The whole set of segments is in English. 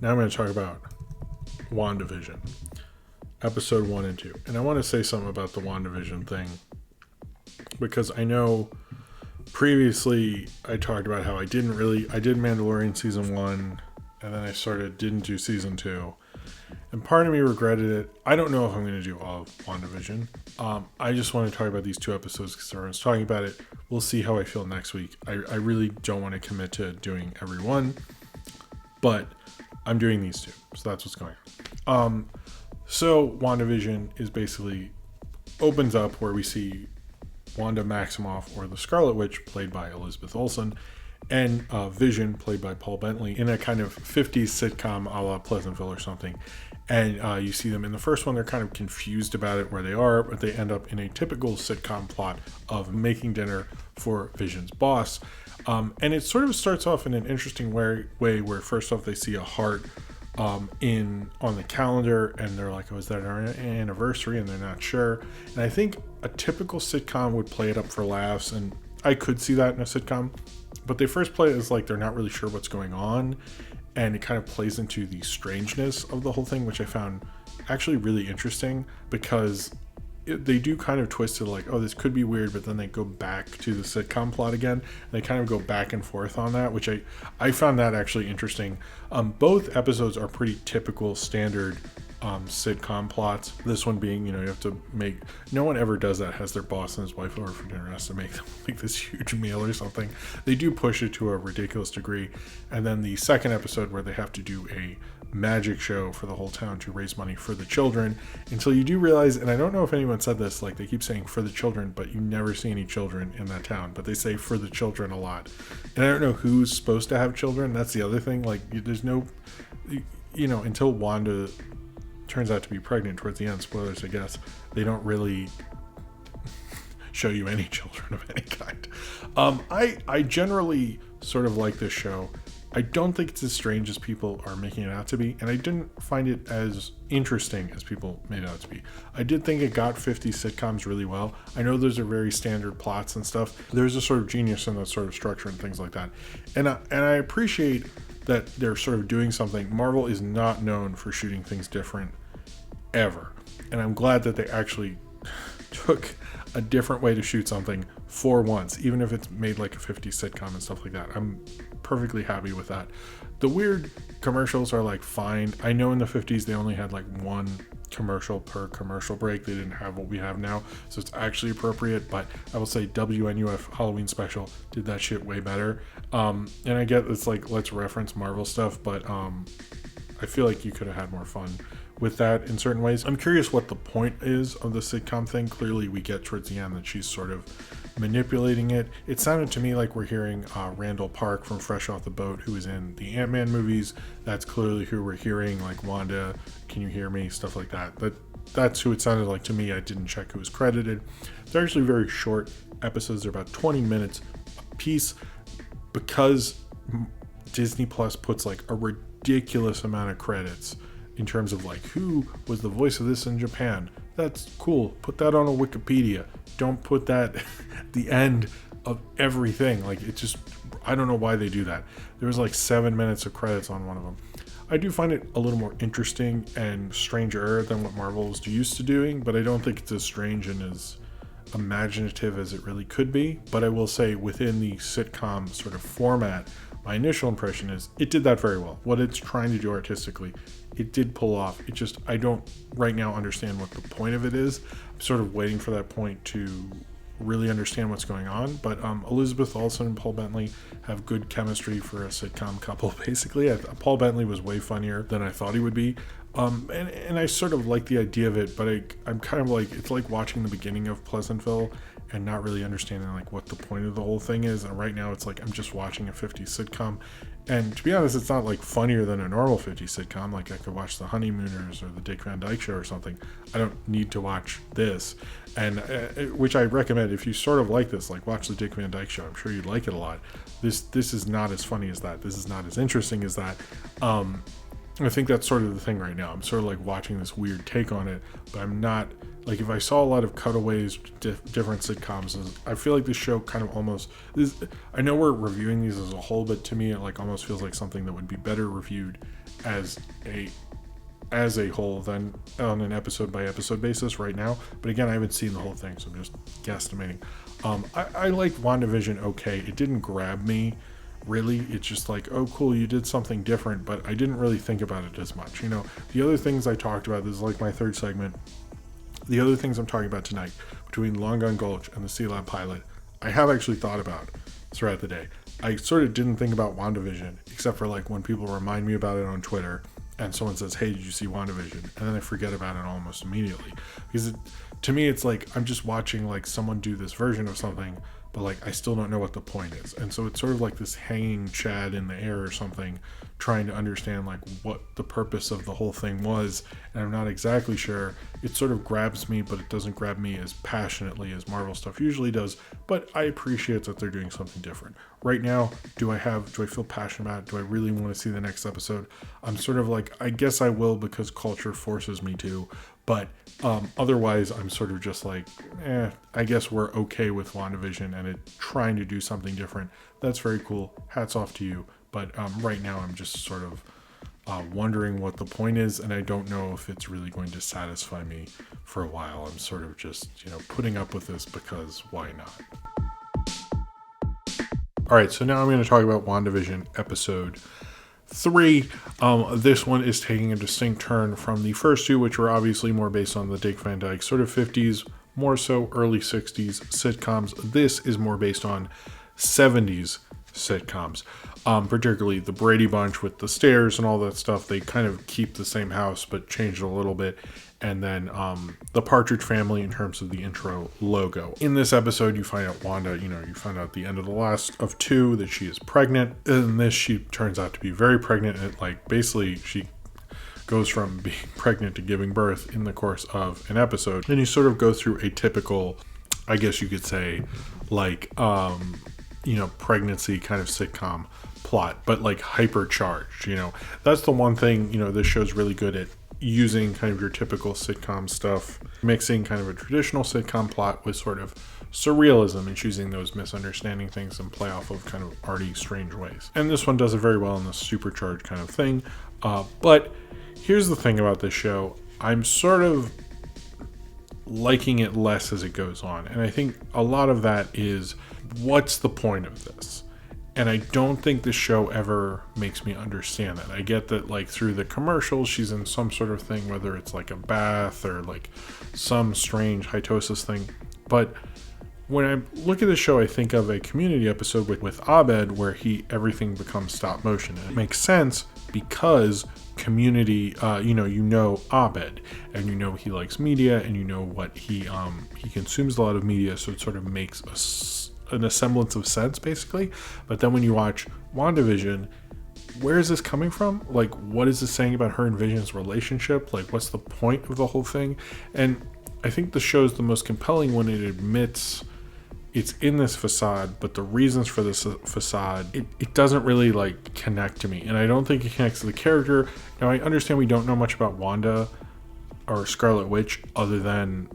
Now I'm going to talk about Wandavision, episode 1 and 2. And I want to say something about the Wandavision thing because I know previously I talked about how I did Mandalorian season 1 and then I didn't do season 2. And part of me regretted it. I don't know if I'm going to do all of WandaVision. I just want to talk about these 2 episodes because everyone's talking about it. We'll see how I feel next week. I really don't want to commit to doing every one, but I'm doing these 2. So that's what's going on. So WandaVision is basically opens up where we see Wanda Maximoff, or the Scarlet Witch, played by Elizabeth Olsen, and Vision, played by Paul Bentley, in a kind of 50s sitcom a la Pleasantville or something. And you see them in the first one, they're kind of confused about it, where they are, but they end up in a typical sitcom plot of making dinner for Vision's boss. And it sort of starts off in an interesting way where first off they see a heart on the calendar, and they're like, oh, is that our anniversary? And they're not sure. And I think a typical sitcom would play it up for laughs, and I could see that in a sitcom, but they first play it as like they're not really sure what's going on, and it kind of plays into the strangeness of the whole thing, which I found actually really interesting, because they do kind of twist it like, oh, this could be weird, but then they go back to the sitcom plot again, and they kind of go back and forth on that, which I found that actually interesting. Both episodes are pretty typical standard sitcom plots. This one being, you have to make, no one ever does that, has their boss and his wife over for dinner, has to make them like this huge meal or something. They do push it to a ridiculous degree. And then the second episode where they have to do a magic show for the whole town to raise money for the children, until you do realize, and I don't know if anyone said this, like they keep saying for the children, but you never see any children in that town, but they say for the children a lot. And I don't know who's supposed to have children. That's the other thing. Like there's no, until Wanda turns out to be pregnant towards the end, spoilers I guess, they don't really show you any children of any kind. I generally sort of like this show. I don't think it's as strange as people are making it out to be, and I didn't find it as interesting as people made it out to be. I did think it got 50 sitcoms really well. I know those are very standard plots and stuff. There's a sort of genius in that sort of structure and things like that. And I appreciate that they're sort of doing something. Marvel is not known for shooting things different ever. And I'm glad that they actually took a different way to shoot something for once, even if it's made like a 50s sitcom and stuff like that. I'm perfectly happy with that. The weird commercials are like fine. I know in the 50s they only had like one commercial per commercial break. They didn't have what we have now, so it's actually appropriate. But I will say WNUF Halloween special did that shit way better. And I get it's like, let's reference Marvel stuff, but I feel like you could have had more fun with that in certain ways. I'm curious what the point is of the sitcom thing. Clearly we get towards the end that she's sort of manipulating it. It sounded to me like we're hearing Randall Park from Fresh Off the Boat, who is in the Ant-Man movies. That's clearly who we're hearing, like Wanda, can you hear me, stuff like that. But that's who it sounded like to me. I didn't check who was credited. They're actually very short episodes. They're about 20 minutes a piece, because Disney Plus puts like a ridiculous amount of credits in terms of like who was the voice of this in Japan. That's cool. Put that on a Wikipedia. Don't put that at the end of everything. Like it just, I don't know why they do that. There was like 7 minutes of credits on one of them. I do find it a little more interesting and stranger than what Marvel was used to doing, but I don't think it's as strange and as imaginative as it really could be. But I will say within the sitcom sort of format, my initial impression is it did that very well. What it's trying to do artistically, it did pull off. It just, I don't right now understand what the point of it is. I'm sort of waiting for that point to really understand what's going on. But Elizabeth Olsen and Paul Bentley have good chemistry for a sitcom couple, basically. Paul Bentley was way funnier than I thought he would be. And I sort of like the idea of it, but I'm kind of like, it's like watching the beginning of Pleasantville and not really understanding like what the point of the whole thing is. And right now it's like I'm just watching a 50s sitcom, and to be honest, it's not like funnier than a normal 50s sitcom. Like I could watch The Honeymooners or The Dick Van Dyke Show or something. I don't need to watch this, and which I recommend if you sort of like this, like watch The Dick Van Dyke Show. I'm sure you'd like it a lot. This is not as funny as that. This is not as interesting as that. I think that's sort of the thing right now. I'm sort of like watching this weird take on it, but I'm not like, if I saw a lot of cutaways, different sitcoms, I feel like this show kind of almost, I know we're reviewing these as a whole, but to me it like almost feels like something that would be better reviewed as a whole than on an episode by episode basis right now. But again, I haven't seen the whole thing, so I'm just guesstimating. I liked WandaVision okay. It didn't grab me really. It's just like, oh cool, you did something different, but I didn't really think about it as much. The other things I talked about, this is like my third segment. The other things I'm talking about tonight, between Long Gun Gulch and the Sea Lab pilot, I have actually thought about throughout the day. I sort of didn't think about WandaVision, except for like when people remind me about it on Twitter and someone says, hey, did you see WandaVision? And then I forget about it almost immediately. Because to me, it's like I'm just watching like someone do this version of something, but like I still don't know what the point is. And so it's sort of like this hanging chad in the air or something, trying to understand like what the purpose of the whole thing was. And I'm not exactly sure. It sort of grabs me, but it doesn't grab me as passionately as Marvel stuff usually does. But I appreciate that they're doing something different. Right now, do I feel passionate about it? Do I really want to see the next episode? I'm sort of like, I guess I will because culture forces me to. But otherwise, I'm sort of just like, I guess we're okay with WandaVision and it trying to do something different. That's very cool. Hats off to you. But right now, I'm just sort of wondering what the point is, and I don't know if it's really going to satisfy me for a while. I'm sort of just, putting up with this because why not? All right, so now I'm going to talk about WandaVision episode 3. This one is taking a distinct turn from the first two, which were obviously more based on the Dick Van Dyke sort of 50s, more so early 60s sitcoms. This is more based on 70s sitcoms, particularly the Brady Bunch with the stairs and all that stuff. They kind of keep the same house but change it a little bit. And then the Partridge Family in terms of the intro logo. In this episode, you find out Wanda, you find out at the end of the last of 2 that she is pregnant. In this, she turns out to be very pregnant. And basically, she goes from being pregnant to giving birth in the course of an episode. And you sort of go through a typical, I guess you could say, pregnancy kind of sitcom plot, but hypercharged. That's the one thing, this show's really good at using kind of your typical sitcom stuff, mixing kind of a traditional sitcom plot with sort of surrealism and choosing those misunderstanding things and play off of kind of arty, strange ways. And this one does it very well in this supercharged kind of thing. But here's the thing about this show. I'm sort of liking it less as it goes on. And I think a lot of that is, what's the point of this? And I don't think the show ever makes me understand that. I get that through the commercials, she's in some sort of thing, whether it's a bath or some strange hitosis thing. But when I look at the show, I think of a Community episode with Abed where everything becomes stop motion. And it makes sense because Community, Abed, and he likes media, and what he consumes a lot of media, so it sort of makes a semblance of sense, basically. But then when you watch WandaVision, where is this coming from? What is this saying about her and Vision's relationship? What's the point of the whole thing? And I think the show is the most compelling when it admits it's in this facade, but the reasons for this facade, it doesn't really connect to me. And I don't think it connects to the character. Now, I understand we don't know much about Wanda or Scarlet Witch other than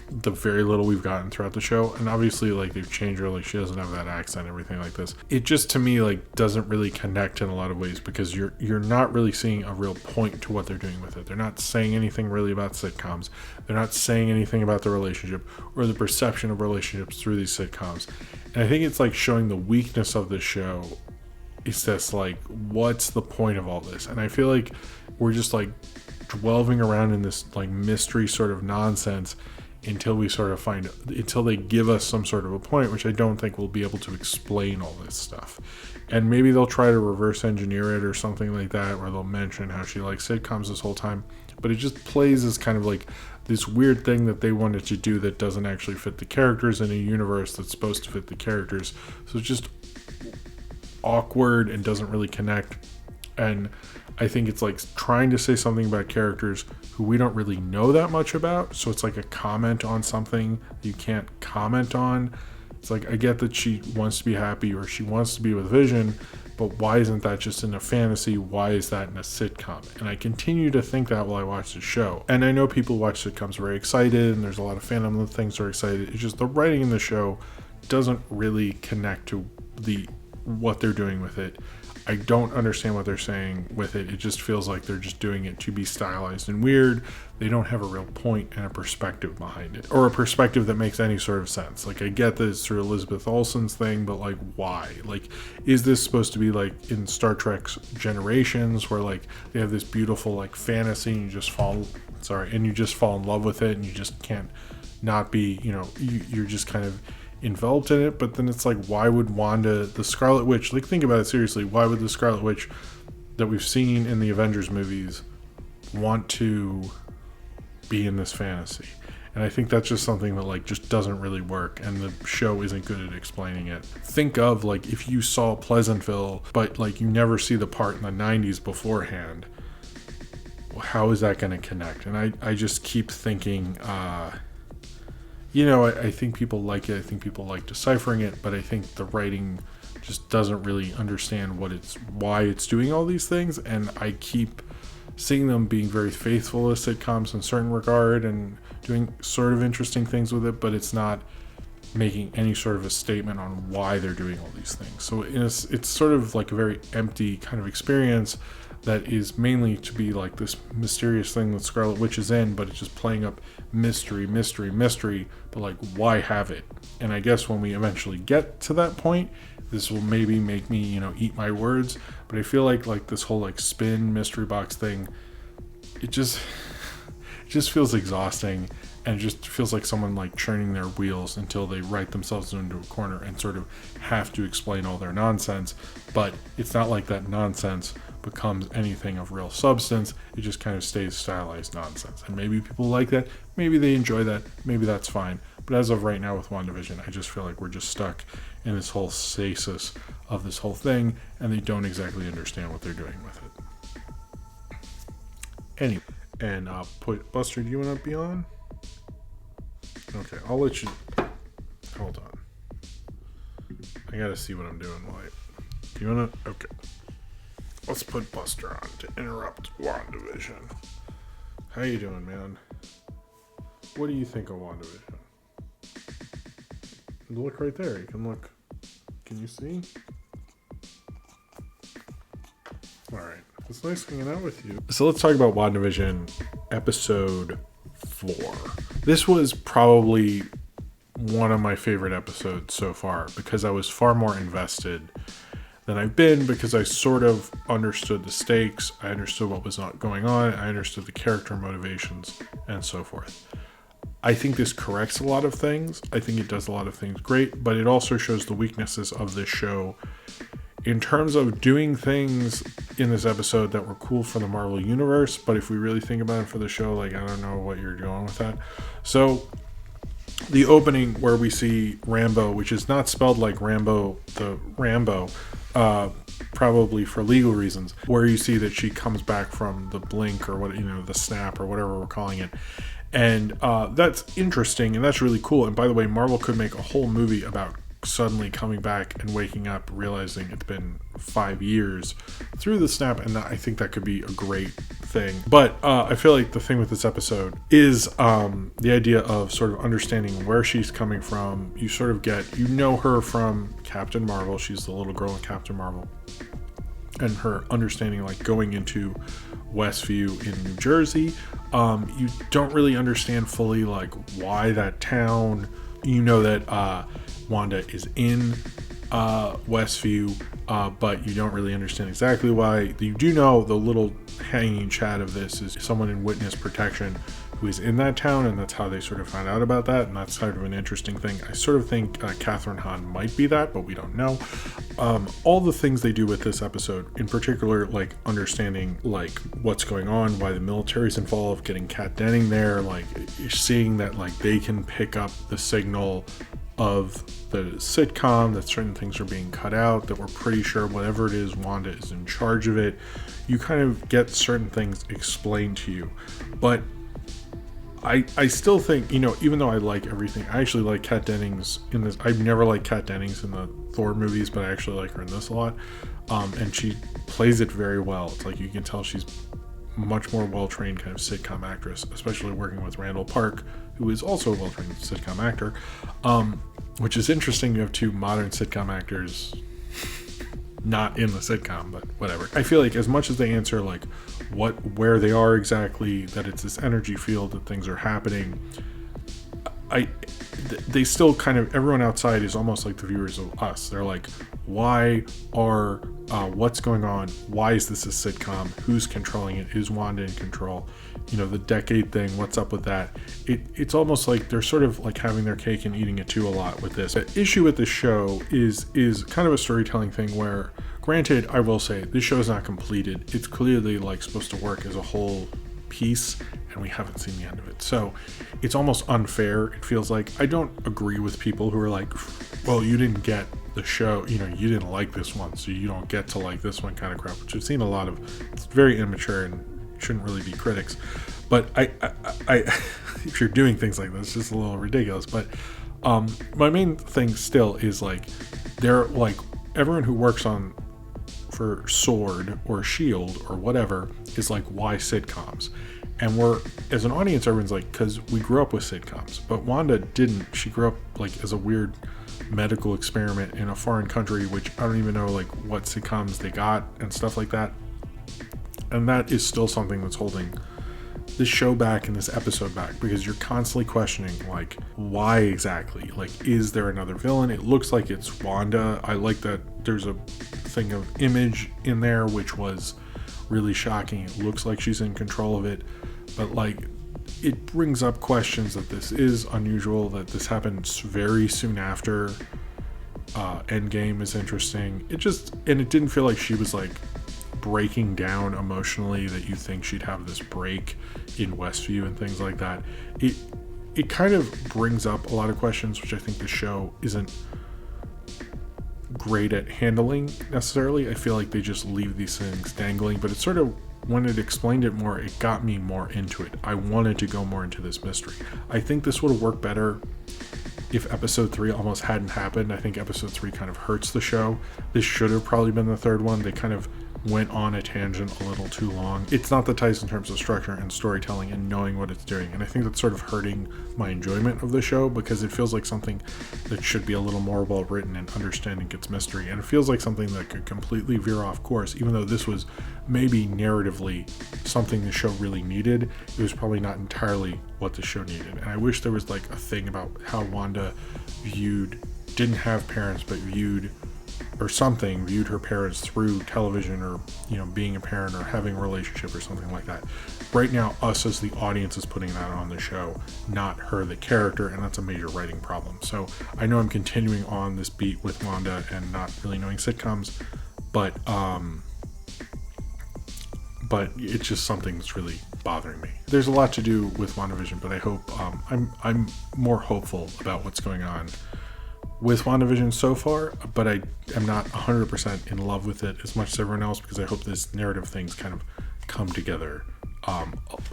the very little we've gotten throughout the show, and obviously they've changed her, she doesn't have that accent, everything like this. It just to me doesn't really connect in a lot of ways, because you're not really seeing a real point to what they're doing with it. They're not saying anything really about sitcoms. They're not saying anything about the relationship or the perception of relationships through these sitcoms. And I think it's showing the weakness of the show. It's just what's the point of all this? And I feel we're just delving around in this mystery sort of nonsense until we sort of until they give us some sort of a point, which I don't think we'll be able to explain all this stuff. And maybe they'll try to reverse engineer it or something like that, where they'll mention how she likes sitcoms this whole time. But it just plays as kind of this weird thing that they wanted to do that doesn't actually fit the characters in a universe that's supposed to fit the characters. So it's just awkward and doesn't really connect. And I think it's trying to say something about characters who we don't really know that much about. So it's a comment on something you can't comment on. It's I get that she wants to be happy or she wants to be with Vision, but why isn't that just in a fantasy? Why is that in a sitcom? And I continue to think that while I watch the show. And I know people watch sitcoms very excited, and there's a lot of fandom of things are excited. It's just the writing in the show doesn't really connect to what they're doing with it. I don't understand what they're saying with it. It just feels like they're just doing it to be stylized and weird. They don't have a real point and a perspective behind it, or a perspective that makes any sort of sense. Like, I get this through Elizabeth Olsen's thing, but like, why? Like, is this supposed to be like in Star Trek's Generations, where like they have this beautiful like fantasy and you just fall in love with it, and you just can't not be, you're just kind of enveloped in it? But then it's like, why would Wanda, the Scarlet Witch, like, think about it seriously, why would the Scarlet Witch that we've seen in the Avengers movies want to be in this fantasy? And I think that's just something that like just doesn't really work, and the show isn't good at explaining it. Think of like if you saw Pleasantville, but like you never see the part in the 90s beforehand. How is that going to connect? And I just keep thinking, I think people like it. I think people like deciphering it, but I think the writing just doesn't really understand why it's doing all these things. And I keep seeing them being very faithful to sitcoms in a certain regard and doing sort of interesting things with it, but it's not making any sort of a statement on why they're doing all these things. So it's sort of like a very empty kind of experience that is mainly to be like this mysterious thing that Scarlet Witch is in, but it's just playing up mystery, but like, why have it? And I guess when we eventually get to that point, this will maybe make me, eat my words, but I feel like this whole like spin mystery box thing, it just feels exhausting, and it just feels like someone like churning their wheels until they write themselves into a corner and sort of have to explain all their nonsense. But it's not like that nonsense becomes anything of real substance. It just kind of stays stylized nonsense, and maybe people like that, maybe they enjoy that, maybe that's fine. But as of right now with WandaVision, I just feel like we're just stuck in this whole stasis of this whole thing, and they don't exactly understand what they're doing with it. Anyway, and Buster, do you want to be on? Okay, I'll let you. Hold on, I gotta see what I'm doing. Do you wanna? Okay, let's put Buster on to interrupt WandaVision. How you doing, man? What do you think of WandaVision? Look right there. You can look. Can you see? Alright. It's nice hanging out with you. So let's talk about WandaVision episode 4. This was probably one of my favorite episodes so far, because I was far more invested than I've been, because I sort of understood the stakes, I understood what was not going on, I understood the character motivations, and so forth. I think this corrects a lot of things. I think it does a lot of things great, but it also shows the weaknesses of this show in terms of doing things in this episode that were cool for the Marvel Universe, but if we really think about it for the show, like, I don't know what you're doing with that. So the opening where we see Rambo, which is not spelled like Rambo, the Rambo, probably for legal reasons, where you see that she comes back from the blink, or what, the snap, or whatever we're calling it. And that's interesting, and that's really cool. And by the way, Marvel could make a whole movie about suddenly coming back and waking up, realizing it's been 5 years through the snap, and I think that could be a great thing. But I feel like the thing with this episode is the idea of sort of understanding where she's coming from. You sort of get, her from Captain Marvel. She's the little girl in Captain Marvel. And her understanding, like, going into Westview in New Jersey. You don't really understand fully, like, why that town. You know that Wanda is in Westview, but you don't really understand exactly why. You do know the little hanging chat of this is someone in witness protection who is in that town, and that's how they sort of found out about that, and that's sort of an interesting thing. I sort of think Catherine Hahn might be that, but we don't know. All the things they do with this episode, in particular, like understanding like what's going on, why the military's involved, getting Kat Denning there, like seeing that like they can pick up the signal of the sitcom, that certain things are being cut out, that we're pretty sure whatever it is, Wanda is in charge of it. You kind of get certain things explained to you, but I still think, even though I like everything, I actually like Kat Dennings in this. I've never liked Kat Dennings in the Thor movies, but I actually like her in this a lot. And she plays it very well. It's like you can tell she's much more well-trained kind of sitcom actress, especially working with Randall Park, who is also a well-trained sitcom actor, which is interesting. You have two modern sitcom actors not in the sitcom, but whatever. I feel like as much as they answer like where they are exactly, that it's this energy field, that things are happening, they still kind of, everyone outside is almost like the viewers of us. They're like, what's going on? Why is this a sitcom? Who's controlling it? Is Wanda in control? The decade thing, what's up with that? It's almost like they're sort of like having their cake and eating it too a lot with this. The issue with this show is kind of a storytelling thing where, granted, I will say this show is not completed. It's clearly like supposed to work as a whole piece, and we haven't seen the end of it. So it's almost unfair. It feels like, I don't agree with people who are like, well, you didn't get the show, you didn't like this one, so you don't get to like this one kind of crap, which I've seen a lot of. It's very immature and shouldn't really be critics. But I if you're doing things like this, it's just a little ridiculous. But my main thing still is like, they're like, everyone who works for SWORD or SHIELD or whatever is like, why sitcoms? And we're, as an audience, everyone's like, because we grew up with sitcoms. But Wanda didn't. She grew up like as a weird medical experiment in a foreign country, which I don't even know like what sitcoms they got and stuff like that. And that is still something that's holding this show back and this episode back, because you're constantly questioning like, why exactly? Like, is there another villain? It looks like it's Wanda. I like that there's a thing of Image in there, which was really shocking. It looks like she's in control of it, but like, it brings up questions that this is unusual, that this happens very soon after Endgame is interesting. It didn't feel like she was like breaking down emotionally, that you think she'd have this break in Westview and things like that. It kind of brings up a lot of questions, which I think the show isn't great at handling necessarily. I feel like they just leave these things dangling, but it's sort of, when it explained it more, it got me more into it. I wanted to go more into this mystery. I think this would have worked better if episode 3 almost hadn't happened. I think episode 3 kind of hurts the show. This should have probably been the third one. They kind of went on a tangent a little too long. It's not the tightest in terms of structure and storytelling and knowing what it's doing. And I think that's sort of hurting my enjoyment of the show, because it feels like something that should be a little more well written and understanding its mystery. And it feels like something that could completely veer off course, even though this was maybe narratively something the show really needed. It was probably not entirely what the show needed. And I wish there was like a thing about how Wanda didn't have parents, but viewed her parents through television, or being a parent or having a relationship or something like that. Right now, us as the audience is putting that on the show, not her the character, and that's a major writing problem. So I know I'm continuing on this beat with Wanda and not really knowing sitcoms, but it's just something that's really bothering me. There's a lot to do with WandaVision, but I hope I'm more hopeful about what's going on with WandaVision so far, but I am not 100% in love with it as much as everyone else, because I hope this narrative things kind of come together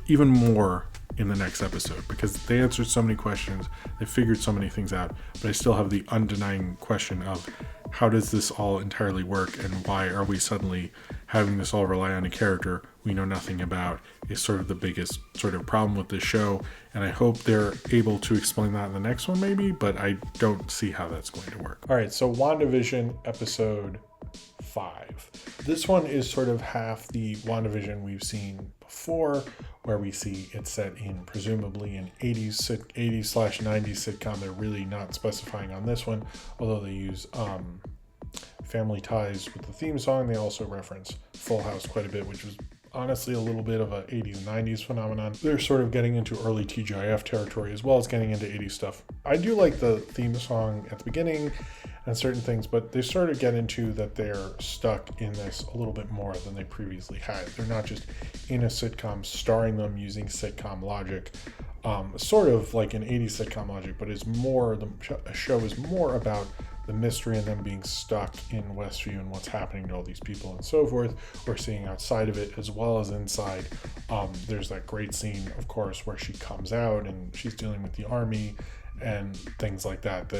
even more in the next episode, because they answered so many questions, they figured so many things out, but I still have the undenying question of, how does this all entirely work, and why are we suddenly having this all rely on a character we know nothing about, is sort of the biggest sort of problem with this show. And I hope they're able to explain that in the next one maybe, but I don't see how that's going to work. All right, so WandaVision episode 5. This one is sort of half the WandaVision we've seen before, where we see it set in presumably an 80s/90s sitcom. They're really not specifying on this one, although they use Family Ties with the theme song. They also reference Full House quite a bit, which was honestly a little bit of a 80s 90s phenomenon. They're sort of getting into early TGIF territory as well as getting into 80s stuff. I do like the theme song at the beginning and certain things, but they sort of get into that they're stuck in this a little bit more than they previously had. They're not just in a sitcom starring them using sitcom logic, sort of like an 80s sitcom logic, but it's more, the show is more about the mystery and them being stuck in Westview and what's happening to all these people and so forth. We're seeing outside of it as well as inside. There's that great scene, of course, where she comes out and she's dealing with the army and things like that,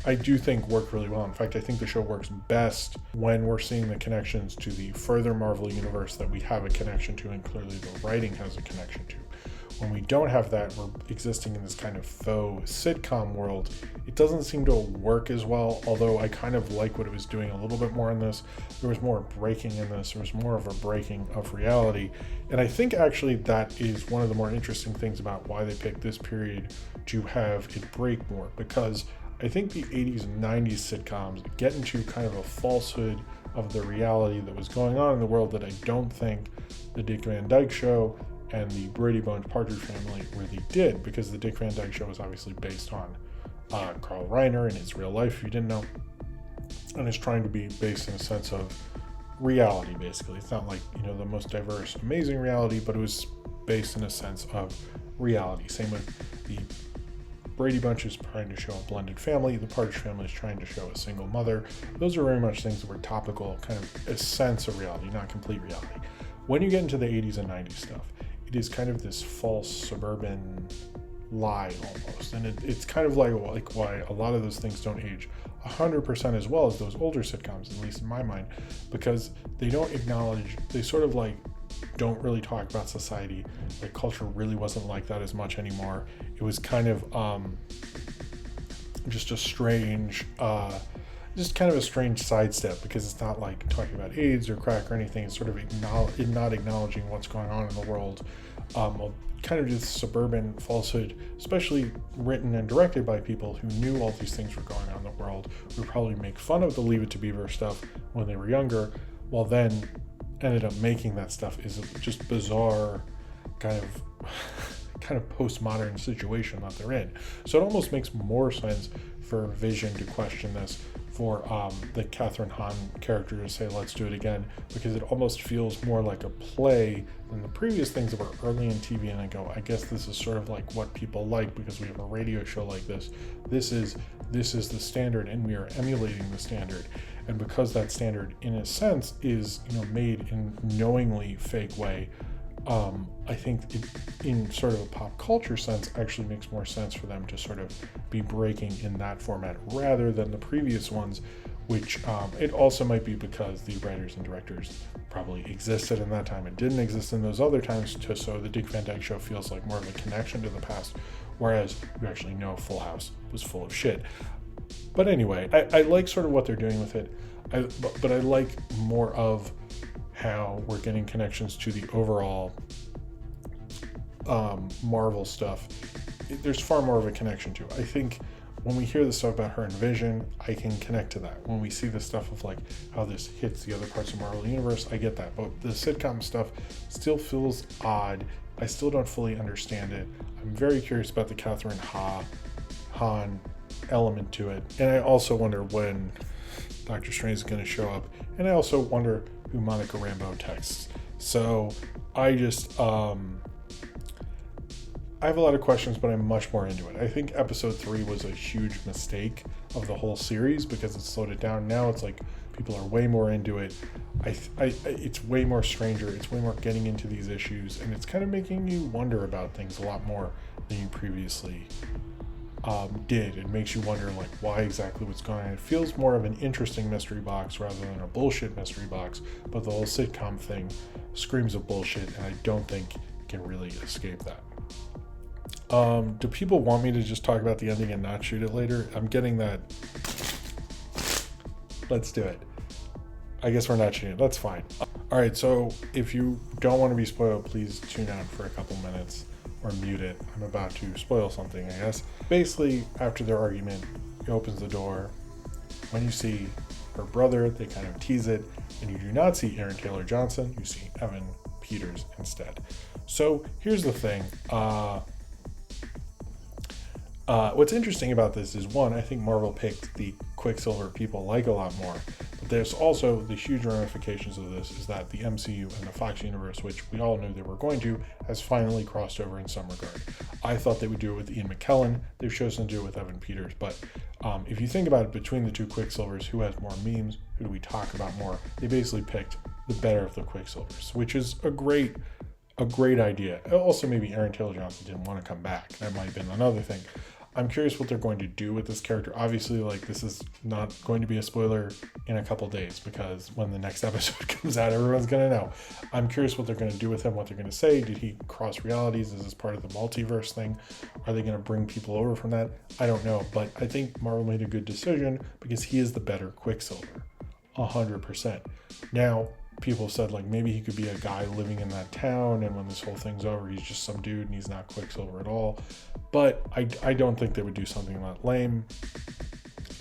I do think work really well. In fact, I think the show works best when we're seeing the connections to the further Marvel universe that we have a connection to, and clearly the writing has a connection to. when we don't have that, we're existing in this kind of faux sitcom world. It doesn't seem to work as well, although I kind of like what it was doing a little bit more in this. There was more breaking in this. There was more of a breaking of reality. And I think actually that is one of the more interesting things about why they picked this period to have it break more, because I think the 80s and 90s sitcoms get into kind of a falsehood of the reality that was going on in the world that I don't think the Dick Van Dyke Show and the Brady Bunch Partridge Family really did, because the Dick Van Dyke Show was obviously based on Carl Reiner and his real life, if you didn't know, and it's trying to be based in a sense of reality, basically. It's not like, the most diverse, amazing reality, but it was based in a sense of reality. Same with the Brady Bunch is trying to show a blended family. The Partridge Family is trying to show a single mother. Those are very much things that were topical, kind of a sense of reality, not complete reality. When you get into the 80s and 90s stuff, it is kind of this false suburban lie almost. And it's kind of like why a lot of those things don't age 100% as well as those older sitcoms, at least in my mind, because they don't acknowledge, they sort of don't really talk about society. Like, culture really wasn't like that as much anymore. It was kind of just a strange sidestep, because it's not like talking about AIDS or crack or anything. It's sort of not acknowledging what's going on in the world. Kind of just suburban falsehood, especially written and directed by people who knew all these things were going on in the world, who probably make fun of the Leave It to Beaver stuff when they were younger, while then ended up making that stuff is just bizarre kind of postmodern situation that they're in. So it almost makes more sense for Vision to question this, for the Catherine Hahn character to say, let's do it again, because it almost feels more like a play than the previous things that were early in TV. And I go, I guess this is sort of like what people like, because we have a radio show like this. This is the standard, and we are emulating the standard. And because that standard, in a sense, is made in knowingly fake way, I think it, in sort of a pop culture sense, actually makes more sense for them to sort of be breaking in that format rather than the previous ones, which it also might be because the writers and directors probably existed in that time and didn't exist in those other times, so the Dick Van Dyke Show feels like more of a connection to the past, whereas you actually know Full House was full of shit. But anyway, I like sort of what they're doing with it, but I like more of how we're getting connections to the overall Marvel stuff. There's far more of a connection to it. I think when we hear the stuff about her and Vision, I can connect to that. When we see the stuff of like how this hits the other parts of Marvel Universe, I get that. But the sitcom stuff still feels odd. I still don't fully understand it. I'm very curious about the Catherine Hahn element to it. And I also wonder when Doctor Strange is going to show up. And I also wonder who Monica Rambeau texts. So I just I have a lot of questions, but I'm much more into it. I think episode 3 was a huge mistake of the whole series because it slowed it down. Now it's like people are way more into it. It's way more stranger. It's way more getting into these issues, and it's kind of making you wonder about things a lot more than you previously did. It makes you wonder like why exactly what's going on. It feels more of an interesting mystery box rather than a bullshit mystery box, but the whole sitcom thing screams of bullshit, and I don't think you can really escape that. Do people want me to just talk about the ending and not shoot it later? I'm getting that. Let's do it. I guess we're not shooting it. That's fine. All right, so if you don't want to be spoiled, please tune out for a couple minutes or mute it. I'm about to spoil something, I guess. Basically, after their argument, he opens the door. When you see her brother, they kind of tease it, and you do not see Aaron Taylor Johnson. You see Evan Peters instead. So here's the thing. What's interesting about this is, one, I think Marvel picked the Quicksilver people like a lot more. But there's also the huge ramifications of this is that the MCU and the Fox universe, which we all knew they were going to, has finally crossed over in some regard. I thought they would do it with Ian McKellen. They've chosen to do it with Evan Peters. But if you think about it, between the two Quicksilvers, who has more memes? Who do we talk about more? They basically picked the better of the Quicksilvers, which is a great idea. Also, maybe Aaron Taylor Johnson didn't want to come back. That might have been another thing. I'm curious what they're going to do with this character. Obviously, like, this is not going to be a spoiler in a couple days, because when the next episode comes out, everyone's going to know. I'm curious what they're going to do with him, what they're going to say. Did he cross realities? Is this part of the multiverse thing? Are they going to bring people over from that? I don't know, but I think Marvel made a good decision because he is the better Quicksilver, 100%. Now, people said, like, maybe he could be a guy living in that town, and when this whole thing's over, he's just some dude and he's not Quicksilver at all. But I don't think they would do something that lame.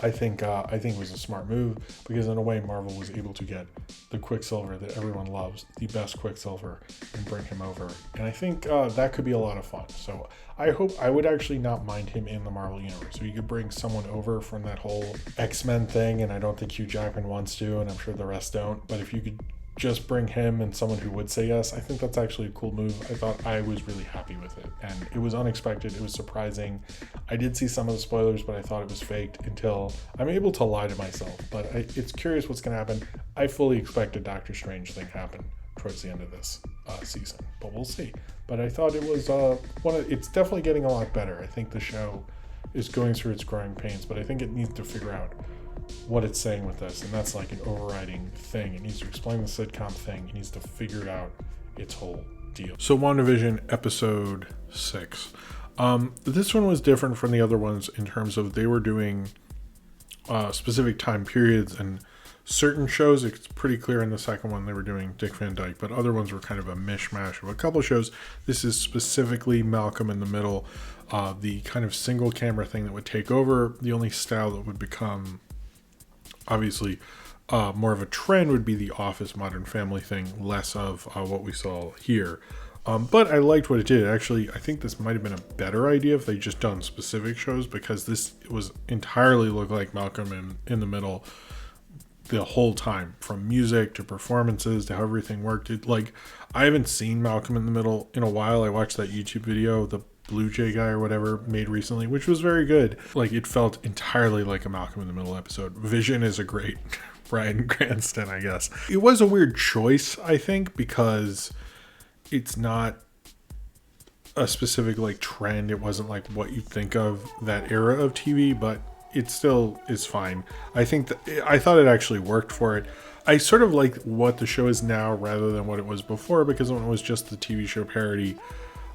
I think it was a smart move, because in a way Marvel was able to get the Quicksilver that everyone loves, the best Quicksilver, and bring him over. And I think that could be a lot of fun. So I would actually not mind him in the Marvel Universe. So you could bring someone over from that whole X-Men thing, and I don't think Hugh Jackman wants to, and I'm sure the rest don't. But if you could just bring him and someone who would say yes, I think that's actually a cool move. I thought I was really happy with it, and it was unexpected. It was surprising. I did see some of the spoilers, but I thought it was faked until I'm able to lie to myself. But it's curious what's going to happen. I fully expect a Doctor Strange thing happen towards the end of this season, but we'll see. But I thought it was it's definitely getting a lot better. I think the show is going through its growing pains, but I think it needs to figure out what it's saying with this, and that's like an overriding thing. It needs to explain the sitcom thing. It needs to figure out its whole deal. So WandaVision episode 6. This one was different from the other ones in terms of they were doing specific time periods, and certain shows, it's pretty clear in the second one they were doing Dick Van Dyke, but other ones were kind of a mishmash of a couple shows. This is specifically Malcolm in the Middle, the kind of single camera thing that would take over. The only style that would become obviously more of a trend would be the Office Modern Family thing, less of what we saw here. But I liked what it did. Actually, I think this might have been a better idea if they just done specific shows, because this was entirely looked like Malcolm in the Middle the whole time, from music to performances to how everything worked. I haven't seen Malcolm in the Middle in a while. I watched that YouTube video, the Blue Jay guy or whatever made recently, which was very good. Like, it felt entirely like a Malcolm in the Middle episode. Vision is a great Bryan Cranston, I guess. It was a weird choice, I think, because it's not a specific like trend. It wasn't like what you think of that era of TV, but it still is fine. I thought it actually worked for it. I sort of like what the show is now rather than what it was before, because when it was just the TV show parody,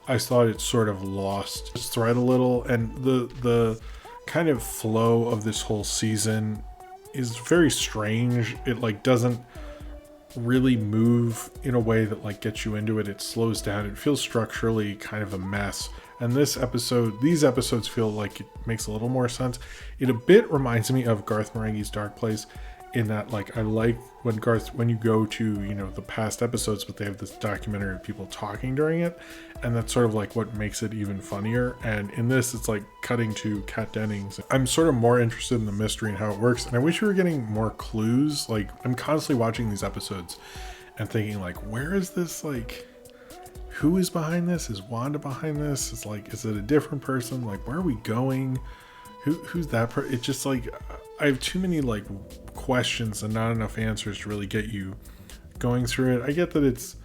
I thought it sort of lost its thread a little, and the kind of flow of this whole season is very strange. It like doesn't really move in a way that like gets you into it. It slows down. It feels structurally kind of a mess. And these episodes feel like it makes a little more sense. It a bit reminds me of Garth Marenghi's Dark Place, in that like I like when you go to the past episodes, but they have this documentary of people talking during it, and that's sort of like what makes it even funnier. And in this, it's like cutting to Kat Dennings. I'm sort of more interested in the mystery and how it works, and I wish we were getting more clues. Like, I'm constantly watching these episodes and thinking like, where is this, like, who is behind this? Is Wanda behind this? Is it a different person? Like, where are we going? Who's that person? It's just like, I have too many like questions and not enough answers to really get you going through it. I get that it's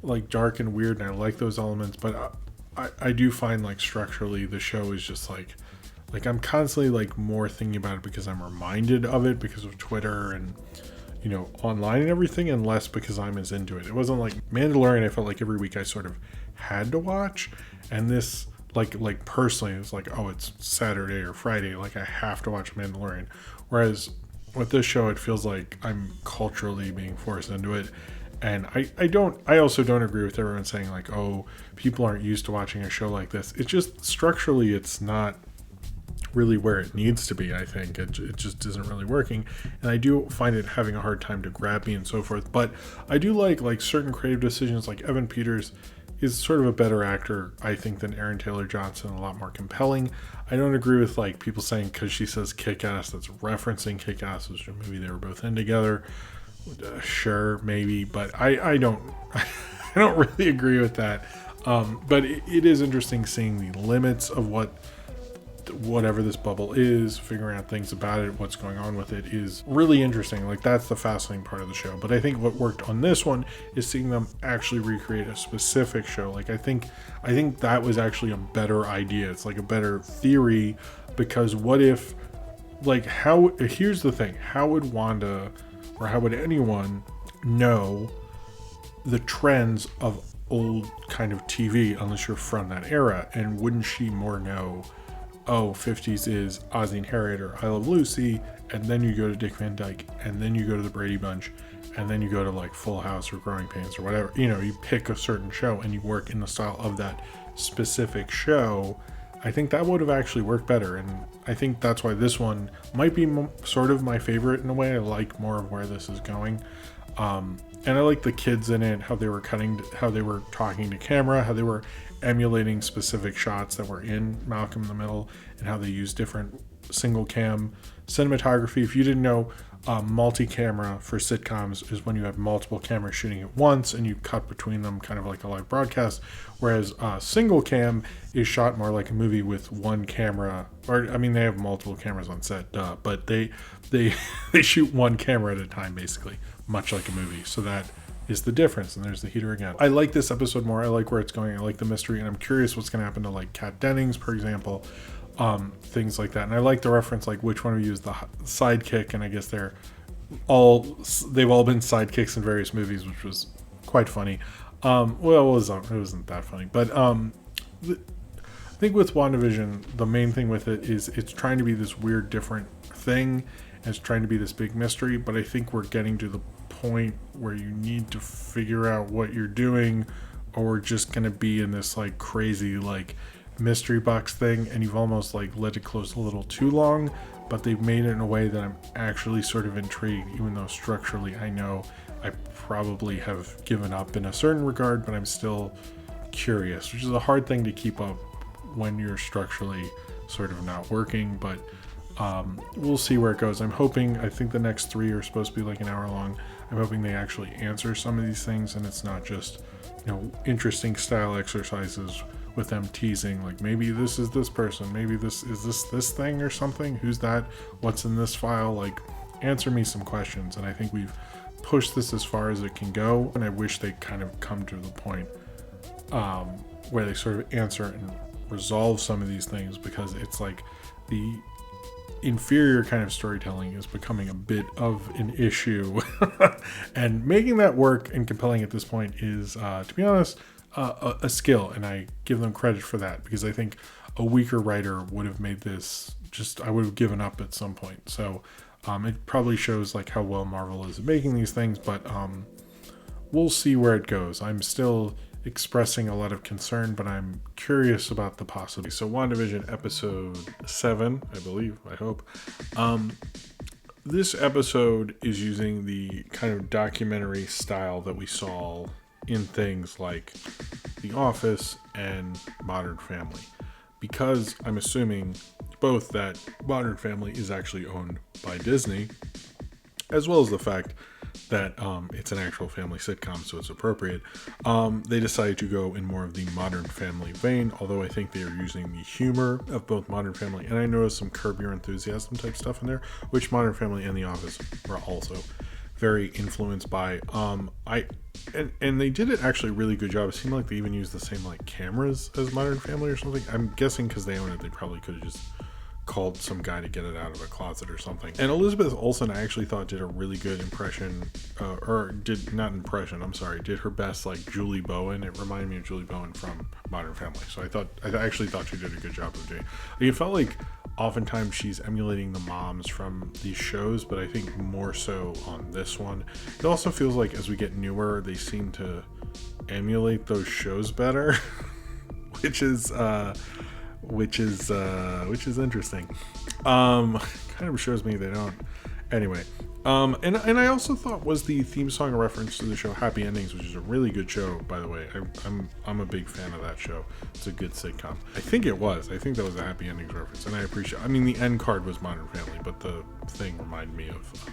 like dark and weird, and I like those elements, but I do find like structurally the show is just like I'm constantly like more thinking about it because I'm reminded of it because of Twitter and online and everything, and less because I'm as into it. It wasn't like Mandalorian. I felt like every week I sort of had to watch, and this like personally it was like, oh, it's Saturday or Friday, like I have to watch Mandalorian. Whereas with this show, it feels like I'm culturally being forced into it. And I also don't agree with everyone saying like, oh, people aren't used to watching a show like this. It's just structurally, it's not really where it needs to be. I think it just isn't really working, and I do find it having a hard time to grab me and so forth. But I do like certain creative decisions. Like Evan Peters is sort of a better actor, I think, than Aaron Taylor Johnson, a lot more compelling. I don't agree with like people saying because she says Kick-Ass that's referencing Kick-Ass, which maybe they were both in together. Sure, maybe, but I don't I don't really agree with that. But it is interesting seeing the limits of whatever this bubble is, figuring out things about it, what's going on with it is really interesting. Like, that's the fascinating part of the show. But I think what worked on this one is seeing them actually recreate a specific show. Like, I think that was actually a better idea. It's like a better theory Because what if, like, here's the thing, how would Wanda or how would anyone know the trends of old kind of TV unless you're from that era? And wouldn't she more know, oh, 50s is Ozzie and Harriet or I Love Lucy, and then you go to Dick Van Dyke, and then you go to the Brady Bunch, and then you go to like Full House or Growing Pains or whatever. You know, you pick a certain show and you work in the style of that specific show. I think that would have actually worked better, and I think that's why this one might be sort of my favorite in a way. I like more of where this is going, and I like the kids in it, how they were how they were talking to camera, how they were emulating specific shots that were in Malcolm in the Middle, and how they used different single cam cinematography. If you didn't know, multi-camera for sitcoms is when you have multiple cameras shooting at once and you cut between them, kind of like a live broadcast, whereas single cam is shot more like a movie with one camera, or I mean they have multiple cameras on set, but they shoot one camera at a time, basically, much like a movie. So that is the difference, and there's the heater again. I like this episode more. I like where it's going. I like the mystery, and I'm curious what's going to happen to like Kat Dennings, for example, things like that. And I like the reference, like which one of you is the sidekick, and I guess they've all been sidekicks in various movies, which was quite funny. Well, it wasn't that funny, but I think with WandaVision, the main thing with it is it's trying to be this weird, different thing, and it's trying to be this big mystery, but I think we're getting to the point where you need to figure out what you're doing, or we're just going to be in this like crazy like mystery box thing, and you've almost like let it close a little too long, but they've made it in a way that I'm actually sort of intrigued, even though structurally I know I probably have given up in a certain regard, but I'm still curious, which is a hard thing to keep up when you're structurally sort of not working, but we'll see where it goes. I think the next 3 are supposed to be like an hour long. I'm hoping they actually answer some of these things, and it's not just, you know, interesting style exercises with them teasing, like maybe this is this person, maybe this thing or something, who's that, what's in this file, like answer me some questions. And I think we've pushed this as far as it can go, and I wish they kind of come to the point where they sort of answer and resolve some of these things, because it's like the inferior kind of storytelling is becoming a bit of an issue and making that work and compelling at this point is, to be honest, a skill, and I give them credit for that, because I think a weaker writer would have made this I would have given up at some point. So it probably shows like how well Marvel is at making these things, but we'll see where it goes. I'm still expressing a lot of concern, but I'm curious about the possibility. So WandaVision episode 7, I believe, I hope. This episode is using the kind of documentary style that we saw in things like The Office and Modern Family, because I'm assuming both that Modern Family is actually owned by Disney, as well as the fact that it's an actual family sitcom, so it's appropriate. They decided to go in more of the Modern Family vein, although I think they are using the humor of both Modern Family, and I noticed some Curb Your Enthusiasm type stuff in there, which Modern Family and The Office were also very influenced by. And they did it actually a really good job. It seemed like they even used the same like cameras as Modern Family or something. I'm guessing because they own it, they probably could have just called some guy to get it out of a closet or something. And Elizabeth Olsen, I actually thought did a really good impression, did her best like Julie Bowen. It reminded me of Julie Bowen from Modern Family. So I actually thought she did a good job of doing it. It felt like oftentimes she's emulating the moms from these shows, but I think more so on this one. It also feels like as we get newer, they seem to emulate those shows better, which is interesting. Kind of shows me they don't. Anyway, and I also thought was the theme song a reference to the show Happy Endings, which is a really good show, by the way. I'm a big fan of that show. It's a good sitcom. I think it was. I think that was a Happy Endings reference, and I appreciate. I mean, the end card was Modern Family, but the thing reminded me of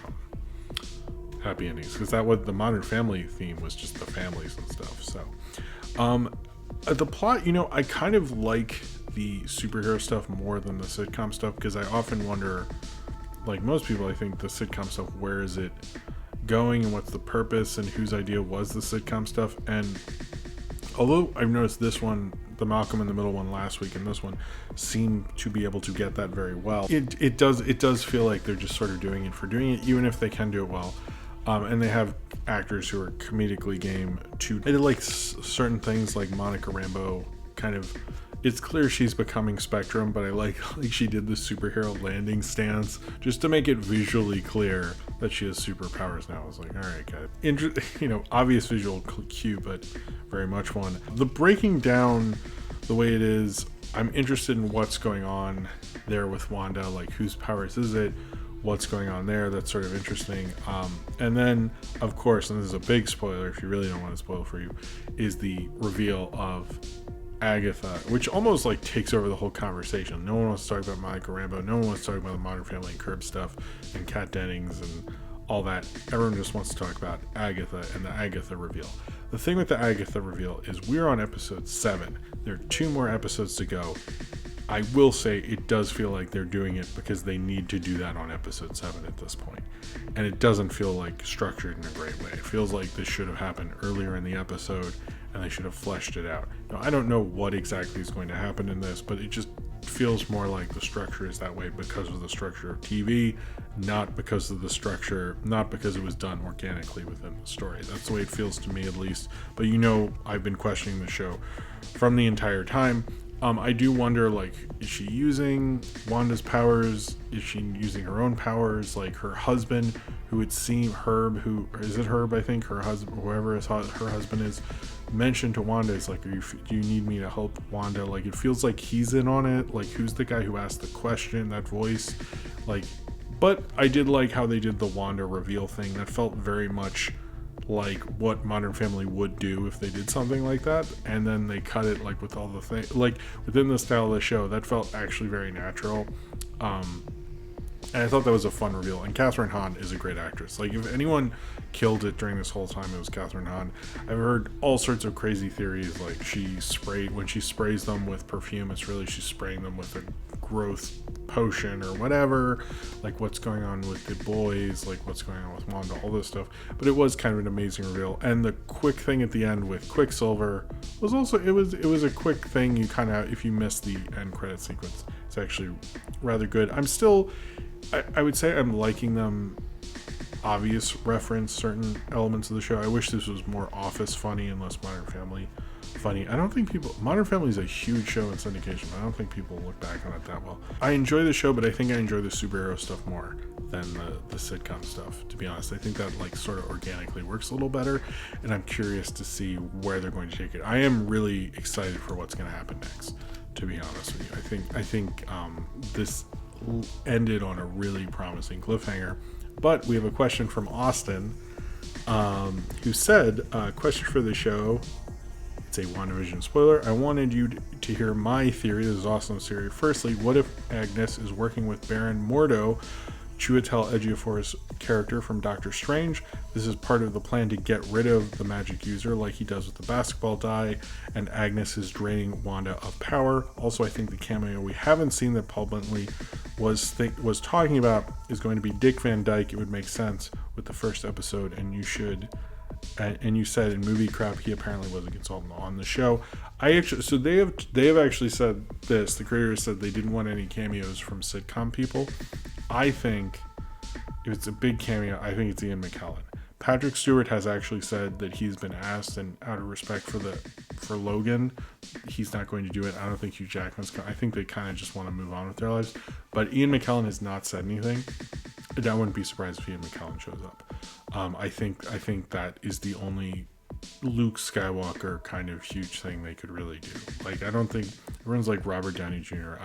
Happy Endings, because that was the Modern Family theme was just the families and stuff. So, the plot, I kind of like the superhero stuff more than the sitcom stuff, because I often wonder, like most people, I think the sitcom stuff, where is it going and what's the purpose and whose idea was the sitcom stuff. And although I've noticed this one, the Malcolm in the Middle one last week and this one seem to be able to get that very well. It does feel like they're just sort of doing it for doing it, even if they can do it well. And they have actors who are comedically game to. I did like certain things, like Monica Rambeau. Kind of, it's clear she's becoming Spectrum, but I like she did the superhero landing stance just to make it visually clear that she has superpowers now. I was like, all right, guys, obvious visual cue, but very much one. The breaking down the way it is, I'm interested in what's going on there with Wanda, like whose powers is it? What's going on there? That's sort of interesting. And then, of course, and this is a big spoiler if you really don't want to spoil for you, is the reveal of Agatha, which almost like takes over the whole conversation. No one wants to talk about Monica Rambeau. No one wants to talk about the Modern Family and Curb stuff and Kat Dennings and all that. Everyone just wants to talk about Agatha and the Agatha reveal. The thing with the Agatha reveal is we're on episode 7. There are 2 more episodes to go. I will say it does feel like they're doing it because they need to do that on episode 7 at this point. And it doesn't feel like structured in a great way. It feels like this should have happened earlier in the episode and they should have fleshed it out. Now, I don't know what exactly is going to happen in this, but it just feels more like the structure is that way because of the structure of TV, not because of the structure, not because it was done organically within the story. That's the way it feels to me, at least. But I've been questioning the show from the entire time. I do wonder, like, is she using Wanda's powers? Is she using her own powers? Like, her husband, who it seemed Herb, is it Herb, I think, her husband, whoever her husband is, mentioned to Wanda, is like, do you need me to help Wanda? Like, it feels like he's in on it. Like, who's the guy who asked the question, that voice? Like, but I did like how they did the Wanda reveal thing. That felt very much like what Modern Family would do if they did something like that, and then they cut it like with all the things, like within the style of the show, that felt actually very natural. And I thought that was a fun reveal. And Catherine Hahn is a great actress. Like, if anyone killed it during this whole time, it was Catherine Hahn. I've heard all sorts of crazy theories, like when she sprays them with perfume, it's really she's spraying them with a growth potion or whatever, like what's going on with the boys, like what's going on with Wanda, all this stuff. But it was kind of an amazing reveal. And the quick thing at the end with Quicksilver was also, it was a quick thing. You kind of, if you missed the end credit sequence, it's actually rather good. I would say I'm liking them obvious reference certain elements of the show. I wish this was more Office funny and less Modern Family funny. I don't think Modern Family is a huge show in syndication. I don't think people look back on it that well. I enjoy the show, but I think I enjoy the superhero stuff more than the sitcom stuff, to be honest. I think that like sort of organically works a little better, and I'm curious to see where they're going to take it. I am really excited for what's going to happen next, to be honest with you. I think this ended on a really promising cliffhanger. But we have a question from Austin, who said, question for the show. It's a WandaVision spoiler. I wanted you to hear my theory. This is Austin's theory. Firstly, what if Agnes is working with Baron Mordo, Chiwetel Ejiofor's character from Doctor Strange? This is part of the plan to get rid of the magic user like he does with the basketball die, and Agnes is draining Wanda of power. Also, I think the cameo we haven't seen that Paul Bentley was talking about is going to be Dick Van Dyke. It would make sense with the first episode, and you said in movie crap he apparently was a consultant on the show. They have actually said this. The creators said they didn't want any cameos from sitcom people. I think if it's a big cameo, I think it's Ian McKellen. Patrick Stewart has actually said that he's been asked, and out of respect for Logan, he's not going to do it. I don't think Hugh Jackman's I think they kind of just want to move on with their lives. But Ian McKellen has not said anything. I wouldn't be surprised if Ian McKellen shows up. I think that is the only Luke Skywalker kind of huge thing they could really do. Like, I don't think everyone's like Robert Downey Jr.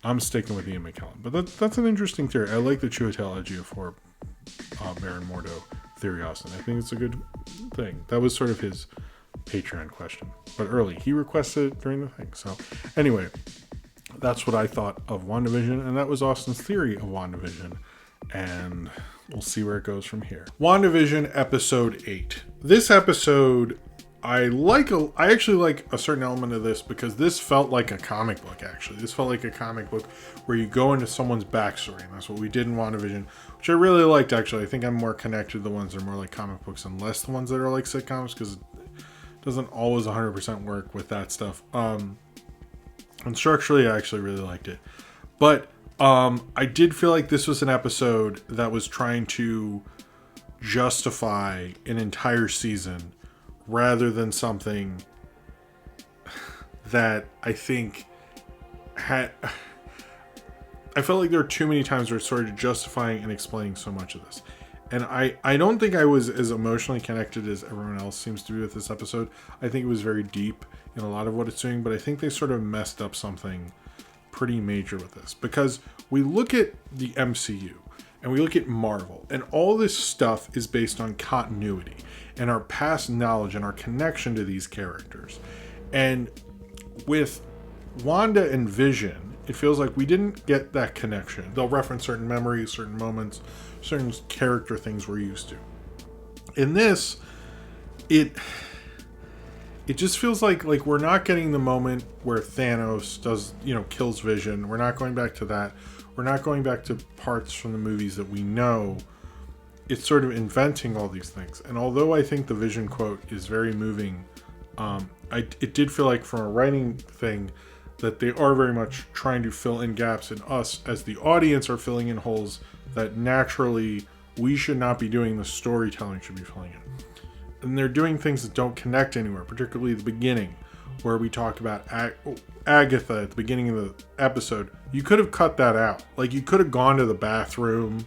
I'm sticking with Ian McKellen, but that's an interesting theory. I like the Chiwetel Ejiofor Baron Mordo theory, Austin. I think it's a good thing. That was sort of his Patreon question, but early he requested it during the thing. So anyway, that's what I thought of WandaVision, and that was Austin's theory of WandaVision, and we'll see where it goes from here. WandaVision episode 8. This episode, I actually like a certain element of this because this felt like a comic book, actually. This felt like a comic book where you go into someone's backstory, and that's what we did in WandaVision, which I really liked, actually. I think I'm more connected to the ones that are more like comic books and less the ones that are like sitcoms, because doesn't always 100% work with that stuff. And structurally, I actually really liked it. But I did feel like this was an episode that was trying to justify an entire season rather than something that I think had... I felt like there were too many times where it started justifying and explaining so much of this. And I don't think I was as emotionally connected as everyone else seems to be with this episode. I think it was very deep in a lot of what it's doing, but I think they sort of messed up something pretty major with this. Because we look at the MCU, and we look at Marvel, and all this stuff is based on continuity, and our past knowledge, and our connection to these characters. And with Wanda and Vision, it feels like we didn't get that connection. They'll reference certain memories, certain moments, certain character things we're used to. In this, it just feels like we're not getting the moment where Thanos does, kills Vision. We're not going back to that. We're not going back to parts from the movies that we know. It's sort of inventing all these things. And although I think the Vision quote is very moving, it did feel like from a writing thing that they are very much trying to fill in gaps, and us as the audience are filling in holes that naturally we should not be doing, the storytelling should be filling in. And they're doing things that don't connect anywhere, particularly the beginning, where we talked about Agatha at the beginning of the episode. You could have cut that out. You could have gone to the bathroom.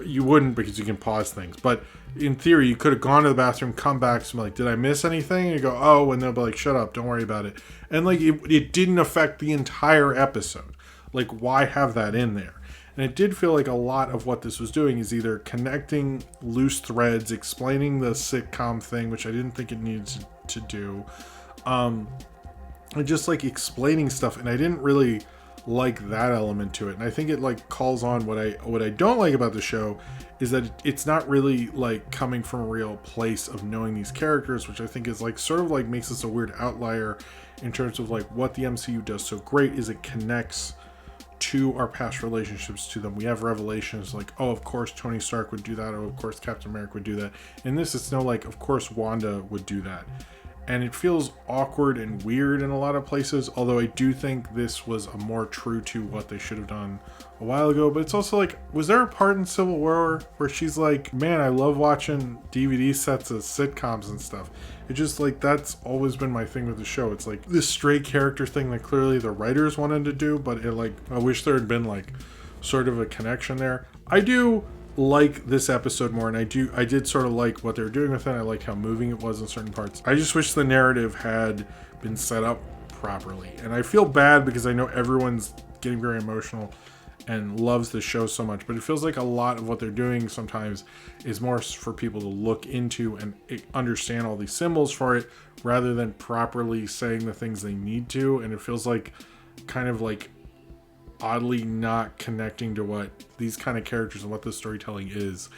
You wouldn't, because you can pause things. But in theory, you could have gone to the bathroom, come back, and be like, did I miss anything? And you go, oh, and they'll be like, shut up, don't worry about it. And it didn't affect the entire episode. Why have that in there? And it did feel like a lot of what this was doing is either connecting loose threads, explaining the sitcom thing, which I didn't think it needed to do, and just explaining stuff. And I didn't really like that element to it. And I think it calls on what I don't like about the show is that it's not really coming from a real place of knowing these characters, which I think is sort of makes us a weird outlier in terms of what the MCU does so great is it connects to our past relationships to them. We have revelations oh, of course Tony Stark would do that, or of course Captain America would do that. In this, it's no of course Wanda would do that. And it feels awkward and weird in a lot of places, although I do think this was a more true to what they should have done a while ago. But it's also was there a part in Civil War where she's man, I love watching DVD sets of sitcoms and stuff. It just that's always been my thing with the show. It's this stray character thing that clearly the writers wanted to do, but it I wish there had been sort of a connection there. I do like this episode more, and I did sort of like what they were doing with it. I liked how moving it was in certain parts. I just wish the narrative had been set up properly, and I feel bad because I know everyone's getting very emotional and loves the show so much, but it feels like a lot of what they're doing sometimes is more for people to look into and understand all these symbols for it rather than properly saying the things they need to. And it feels kind of oddly not connecting to what these kind of characters and what the storytelling is.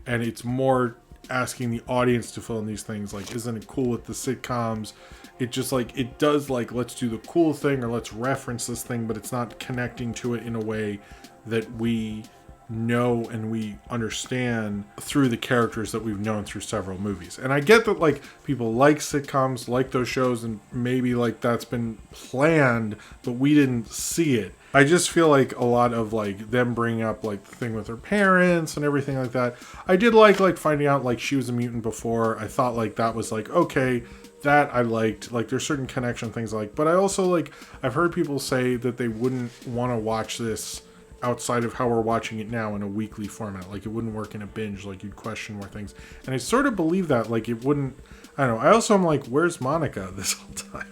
And it's more asking the audience to fill in these things isn't it cool with the sitcoms? It just it does let's do the cool thing or let's reference this thing, but it's not connecting to it in a way that we know and we understand through the characters that we've known through several movies. And I get that people like sitcoms, like those shows, and maybe that's been planned, but we didn't see it. I just feel a lot of them bringing up the thing with her parents and everything like that. I did like finding out she was a mutant before. I thought that was okay, that I liked. There's certain connection things but I also I've heard people say that they wouldn't want to watch this outside of how we're watching it now in a weekly format. It wouldn't work in a binge. You'd question more things. And I sort of believe that. It wouldn't... I don't know. I also am where's Monica this whole time?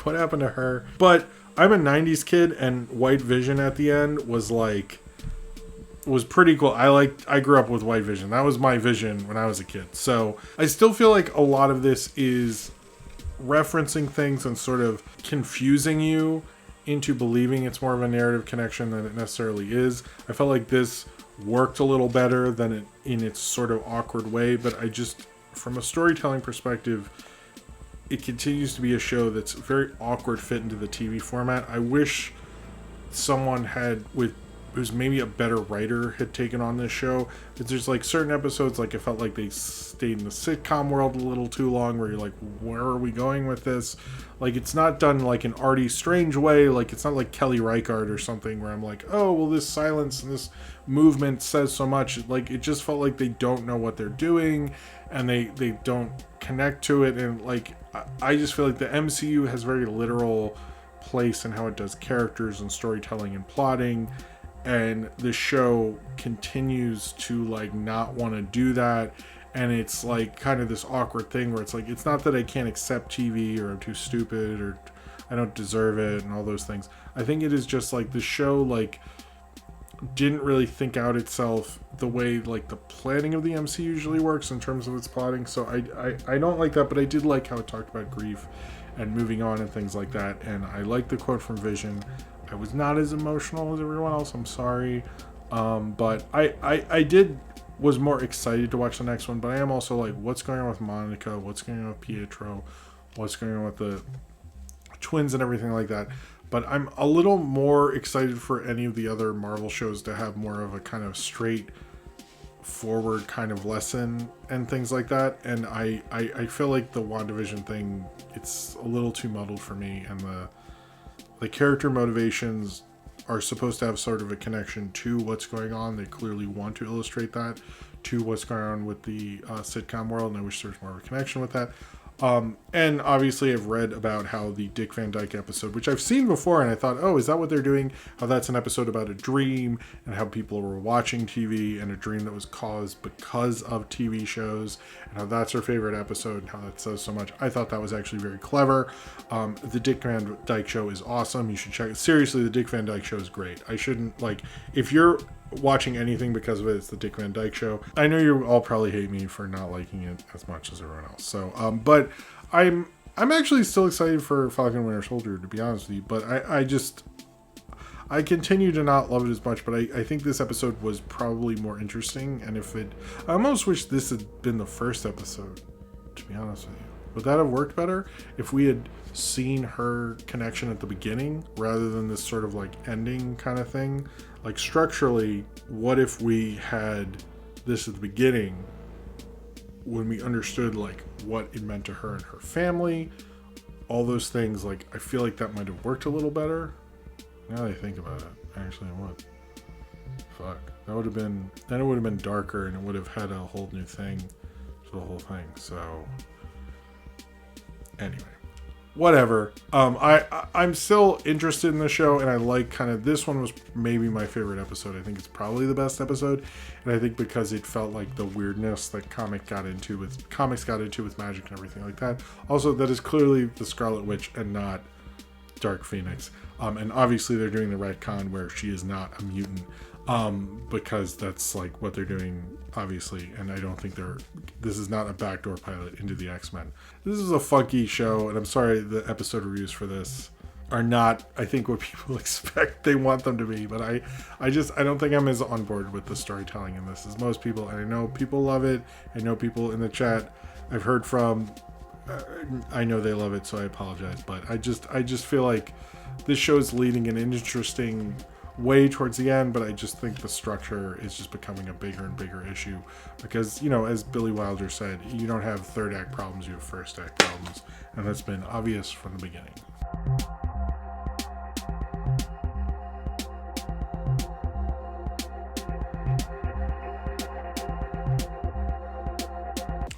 What happened to her? But I'm a 90s kid, and White Vision at the end was was pretty cool. I grew up with White Vision. That was my vision when I was a kid. So I still feel a lot of this is referencing things and sort of confusing you into believing it's more of a narrative connection than it necessarily is. I felt this worked a little better than it in its sort of awkward way, but I just, from a storytelling perspective, it continues to be a show that's very awkward fit into the TV format. I wish someone had, with it was maybe a better writer had taken on this show. But there's like certain episodes, like it felt like they stayed in the sitcom world a little too long, where you're like, where are we going with this? Like, it's not done like an arty, strange way. Like, it's not like Kelly Reichardt or something where I'm like, oh, well, this silence and this movement says so much. Like, it just felt like they don't know what they're doing, and they don't connect to it. And like, I just feel like the MCU has very literal place in how it does characters and storytelling and plotting, and the show continues to like not want to do that. And it's like kind of this awkward thing where it's like, it's not that I can't accept TV or I'm too stupid or I don't deserve it and all those things. I think it is just like the show like didn't really think out itself the way like the planning of the MC usually works in terms of its plotting. So I don't like that, but I did like how it talked about grief and moving on and things like that. And I like the quote from Vision. I was not as emotional as everyone else, I'm sorry. But I was more excited to watch the next one, but I am also like, what's going on with Monica? What's going on with Pietro? What's going on with the twins and everything like that? But I'm a little more excited for any of the other Marvel shows to have more of a kind of straight forward kind of lesson and things like that. And I feel like the WandaVision thing, it's a little too muddled for me, and the character motivations are supposed to have sort of a connection to what's going on. They clearly want to illustrate that to what's going on with the sitcom world, and I wish there's more of a connection with that. And obviously I've read about how the Dick Van Dyke episode, which I've seen before, and I thought, oh, is that what they're doing? How that's an episode about a dream and how people were watching TV and a dream that was caused because of TV shows, and how that's her favorite episode and how that says so much. I thought that was actually very clever. The Dick Van Dyke Show is awesome. You should check it. Seriously, the Dick Van Dyke Show is great. I shouldn't, like, if you're watching anything because of it, it's the Dick Van Dyke Show. I know you all probably hate me for not liking it as much as everyone else. So, but I'm actually still excited for Falcon Winter Soldier, to be honest with you. But I continue to not love it as much. But I think this episode was probably more interesting. And I almost wish this had been the first episode, to be honest with you. Would that have worked better if we had seen her connection at the beginning rather than this sort of like ending kind of thing? Like, structurally, what if we had this at the beginning when we understood like what it meant to her and her family, all those things? Like, I feel like that might have worked a little better. Now that I think about it, actually it would. Fuck. It would have been darker, and it would have had a whole new thing to the whole thing. So anyway, whatever. I'm still interested in the show, and I like kind of, this one was maybe my favorite episode. I think it's probably the best episode, and I think because it felt like the weirdness that comics got into with magic and everything like that. Also, that is clearly the Scarlet Witch and not Dark Phoenix. And obviously they're doing the retcon where she is not a mutant, because that's like what they're doing, obviously. And I don't think this is not a backdoor pilot into the X-Men. This is a funky show, and I'm sorry the episode reviews for this are not, I think, what people expect they want them to be. But I don't think I'm as on board with the storytelling in this as most people. And I know people love it. I know people in the chat I've heard from, I know they love it, so I apologize. But I just feel like this show is leading an interesting way towards the end, but I just think the structure is just becoming a bigger and bigger issue because, you know, as Billy Wilder said, you don't have third act problems, you have first act problems, and that's been obvious from the beginning.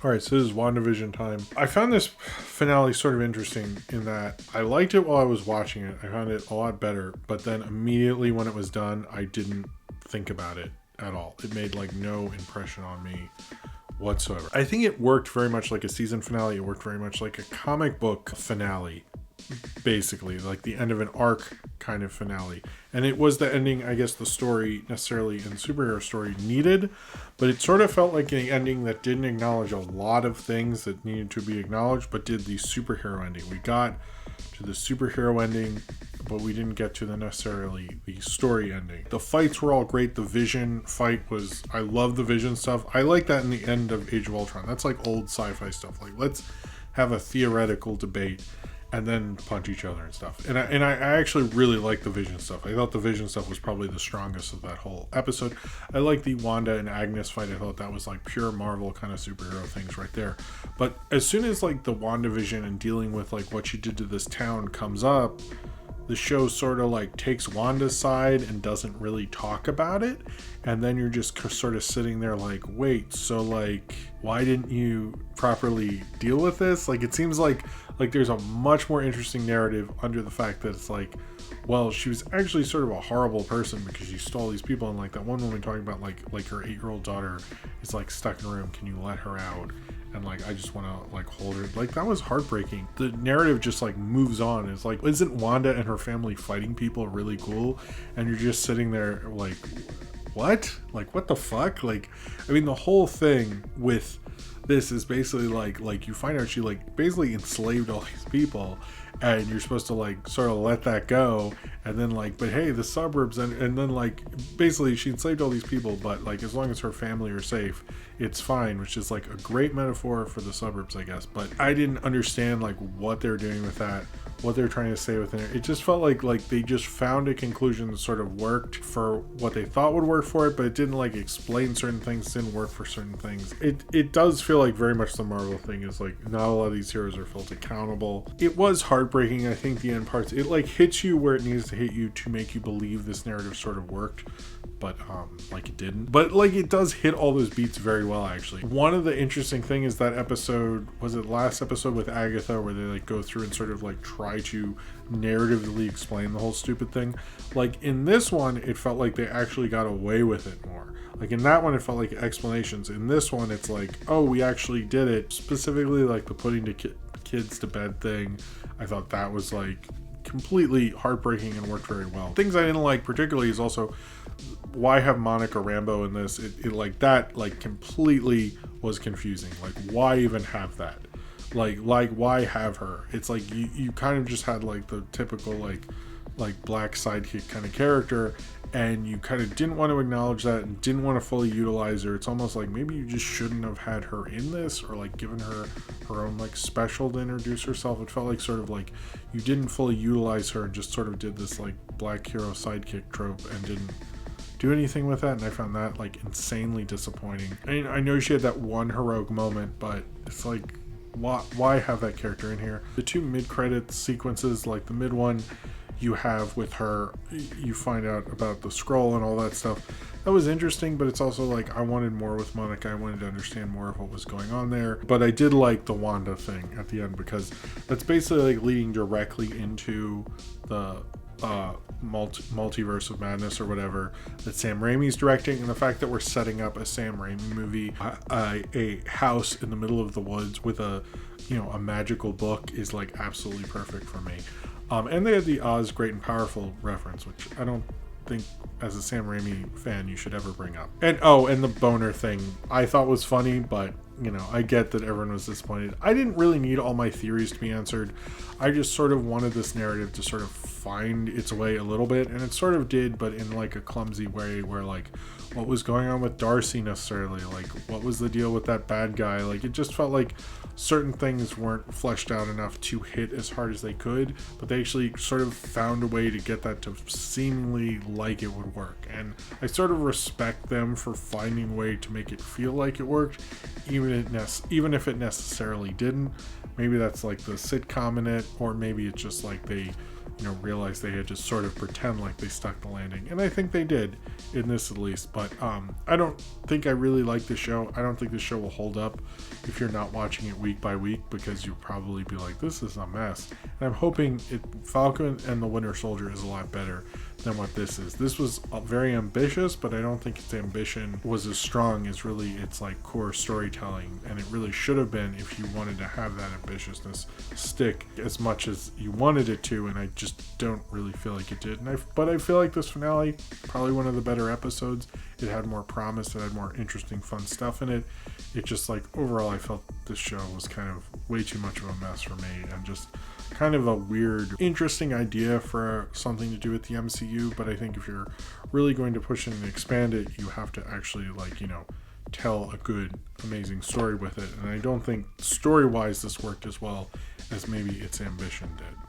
Alright, so this is WandaVision time. I found this finale sort of interesting in that I liked it while I was watching it. I found it a lot better, but then immediately when it was done, I didn't think about it at all. It made like no impression on me whatsoever. I think it worked very much like a season finale. It worked very much like a comic book finale, basically, like the end of an arc kind of finale. And it was the ending, I guess, the story necessarily in the superhero story needed, but it sort of felt like an ending that didn't acknowledge a lot of things that needed to be acknowledged, but did the superhero ending. We got to the superhero ending, but we didn't get to necessarily the story ending. The fights were all great. The Vision fight was, I love the Vision stuff. I like that in the end of Age of Ultron. That's like old sci-fi stuff. Like, let's have a theoretical debate and then punch each other and stuff. And I actually really liked the Vision stuff. I thought the Vision stuff was probably the strongest of that whole episode. I like the Wanda and Agnes fight. I thought that was like pure Marvel kind of superhero things right there. But as soon as like the Wandavision and dealing with like what she did to this town comes up, the show sort of like takes Wanda's side and doesn't really talk about it. And then you're just sort of sitting there like, wait, so like, why didn't you properly deal with this? Like, it seems like there's a much more interesting narrative under the fact that it's like, well, she was actually sort of a horrible person because she stole these people. And like that one woman talking about like her 8-year-old daughter is like stuck in a room. Can you let her out? And like, I just want to like hold her. Like, that was heartbreaking. The narrative just like moves on. It's like, isn't Wanda and her family fighting people really cool? And you're just sitting there like, what? Like, what the fuck? Like, I mean, the whole thing with this is basically like you find out she like basically enslaved all these people, and you're supposed to like sort of let that go, and then like, but hey, the suburbs, and then like basically she enslaved all these people, but like as long as her family are safe, it's fine, which is like a great metaphor for the suburbs, I guess. But I didn't understand like what they're doing with that, what they're trying to say within it. It just felt like they just found a conclusion that sort of worked for what they thought would work for it, but it didn't like explain certain things, didn't work for certain things. It does feel like very much the Marvel thing is like not a lot of these heroes are felt accountable. It was heartbreaking. I think the end parts, it like hits you where it needs to hit you to make you believe this narrative sort of worked, but like it didn't. But like it does hit all those beats very well, actually. One of the interesting thing is that episode, was it last episode with Agatha, where they like go through and sort of like try to narratively explain the whole stupid thing. Like in this one, it felt like they actually got away with it more. Like in that one, it felt like explanations. In this one, it's like, oh, we actually did it. Specifically like the putting the kids to bed thing. I thought that was like completely heartbreaking and worked very well. Things I didn't like particularly is also, why have Monica Rambeau in this? It like that like completely was confusing. Like, why even have that? Like why have her? It's like you kind of just had like the typical like black sidekick kind of character, and you kind of didn't want to acknowledge that and didn't want to fully utilize her. It's almost like maybe you just shouldn't have had her in this, or like given her own like special to introduce herself. It felt like sort of like you didn't fully utilize her and just sort of did this like black hero sidekick trope and didn't do anything with that, and I found that like insanely disappointing. I mean, I know she had that one heroic moment, but it's like, why have that character in here? The two mid-credits sequences, like the mid one you have with her, you find out about the scroll and all that stuff. That was interesting, but it's also like I wanted more with Monica. I wanted to understand more of what was going on there. But I did like the Wanda thing at the end, because that's basically like leading directly into the multiverse of madness or whatever that Sam Raimi's directing, and the fact that we're setting up a Sam Raimi movie, a house in the middle of the woods with a magical book is like absolutely perfect for me. And they had the Oz Great and Powerful reference, which I don't think as a Sam Raimi fan you should ever bring up. And and the boner thing I thought was funny, but I get that everyone was disappointed. I didn't really need all my theories to be answered. I just sort of wanted this narrative to sort of find its way a little bit, and it sort of did, but in like a clumsy way, where like what was going on with Darcy necessarily, like what was the deal with that bad guy, like it just felt like certain things weren't fleshed out enough to hit as hard as they could, but they actually sort of found a way to get that to seemingly like it would work. And I sort of respect them for finding a way to make it feel like it worked, even if it necessarily didn't. Maybe that's like the sitcom in it, or maybe it's just like they realized they had to sort of pretend like they stuck the landing, and I think they did in this at least. But I don't think I really like the show. I don't think the show will hold up if you're not watching it week by week, because you'll probably be like, this is a mess. And I'm hoping Falcon and the Winter Soldier is a lot better than what this is. This was very ambitious, but I don't think its ambition was as strong as really its like core storytelling, and it really should have been if you wanted to have that ambitiousness stick as much as you wanted it to, and I just don't really feel like it did. But I feel like this finale, probably one of the better episodes. It had more promise, it had more interesting, fun stuff in it. It just like, overall, I felt this show was kind of way too much of a mess for me, and just kind of a weird, interesting idea for something to do with the MCU, but I think if you're really going to push it and expand it, you have to actually tell a good, amazing story with it. And I don't think story-wise this worked as well as maybe its ambition did.